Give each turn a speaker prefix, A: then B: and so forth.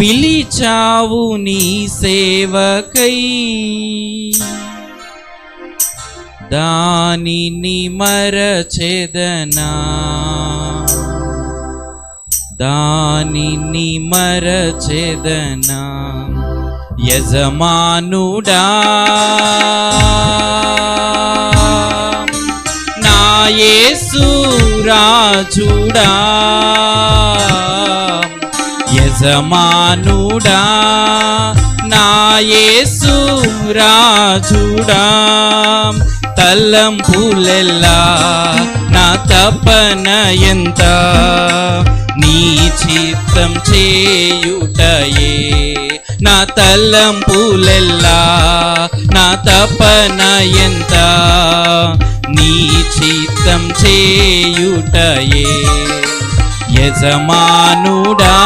A: పిలిచావు నీ సేవకై, దానిని మరచెదనా, దానిని మరచెదనా. యజమానుడా నా యేసు రాజుడా, యజమానుడా నా యేసు రాజుడా. తలంపులెల్లా నా తపన ఎంత, నీ చిత్తం చేయుటయే. నా తలంపులెల్లా నా తపన ఎంత, నీ చిత్తం చేయుటయే. యజమానుడా